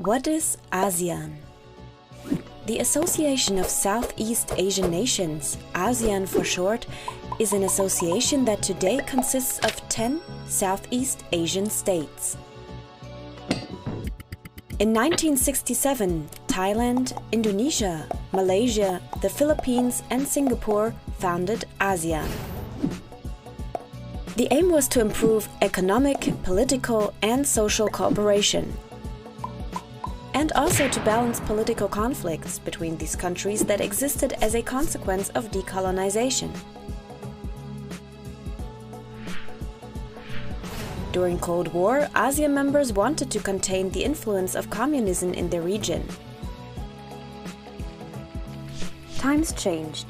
What is ASEAN? The Association of Southeast Asian Nations, ASEAN for short, is an association that today consists of 10 Southeast Asian states. In 1967, Thailand, Indonesia, Malaysia, the Philippines and Singapore founded ASEAN. The aim was to improve economic, political and social cooperation, and also to balance political conflicts between these countries that existed as a consequence of decolonization. During Cold War, ASEAN members wanted to contain the influence of communism in the region. Times changed.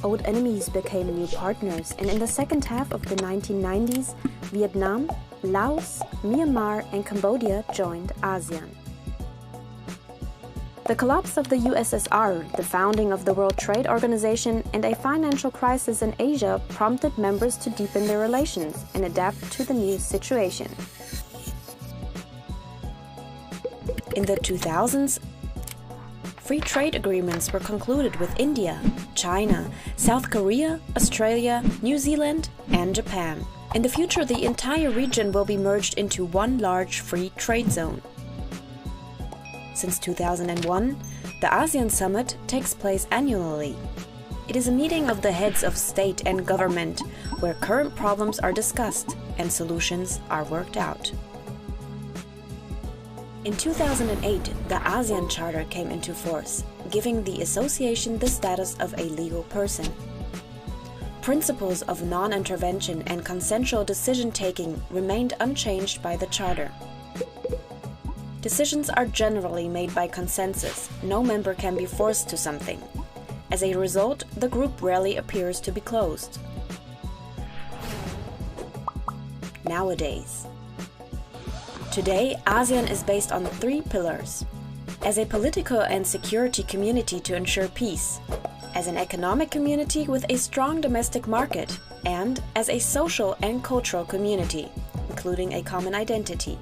Old enemies became new partners, and in the second half of the 1990s, Vietnam, Laos, Myanmar and Cambodia joined ASEAN. The collapse of the USSR, the founding of the World Trade Organization, and a financial crisis in Asia prompted members to deepen their relations and adapt to the new situation. In the 2000s, free trade agreements were concluded with India, China, South Korea, Australia, New Zealand, and Japan. In the future, the entire region will be merged into one large free trade zone. Since 2001, the ASEAN Summit takes place annually. It is a meeting of the heads of state and government where current problems are discussed and solutions are worked out. In 2008, the ASEAN Charter came into force, giving the association the status of a legal person. Principles of non-intervention and consensual decision-taking remained unchanged by the Charter. Decisions are generally made by consensus. No member can be forced to something. As a result, the group rarely appears to be closed. Nowadays. Today, ASEAN is based on 3 pillars. As a political and security community to ensure peace, as an economic community with a strong domestic market, and as a social and cultural community, including a common identity.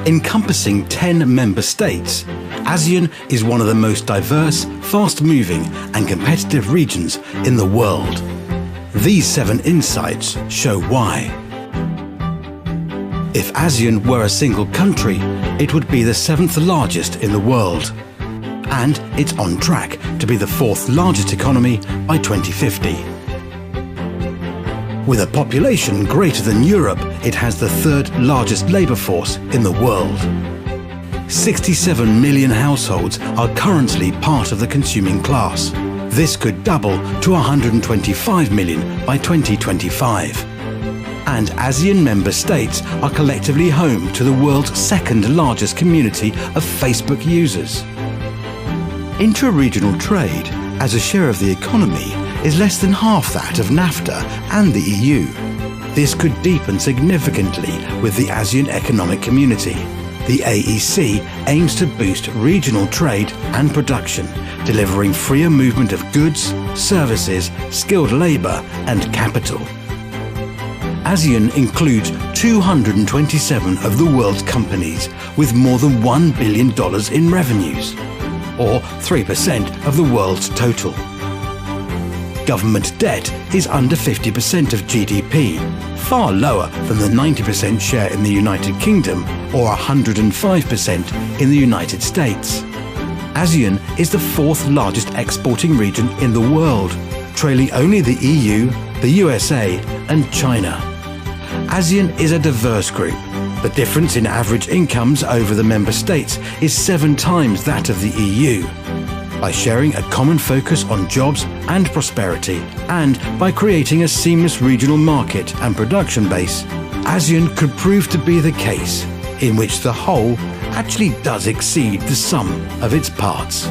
Encompassing 10 member states, ASEAN is one of the most diverse, fast-moving and competitive regions in the world. These 7 insights show why. If ASEAN were a single country, it would be the 7th largest in the world. And it's on track to be the 4th largest economy by 2050. With a population greater than Europe, it has the 3rd largest labour force in the world. 67 million households are currently part of the consuming class. This could double to 125 million by 2025. And ASEAN member states are collectively home to the world's 2nd largest community of Facebook users. Intra-regional trade, as a share of the economy, is less than half that of NAFTA and the EU. This could deepen significantly with the ASEAN Economic Community. The AEC aims to boost regional trade and production, delivering freer movement of goods, services, skilled labour and capital. ASEAN includes 227 of the world's companies with more than $1 billion in revenues, or 3% of the world's total. Government debt is under 50% of GDP, far lower than the 90% share in the United Kingdom or 105% in the United States. ASEAN is the fourth largest exporting region in the world, trailing only the EU, the USA and China. ASEAN is a diverse group. The difference in average incomes over the member states is 7 times that of the EU. By sharing a common focus on jobs and prosperity, and by creating a seamless regional market and production base, ASEAN could prove to be the case in which the whole actually does exceed the sum of its parts.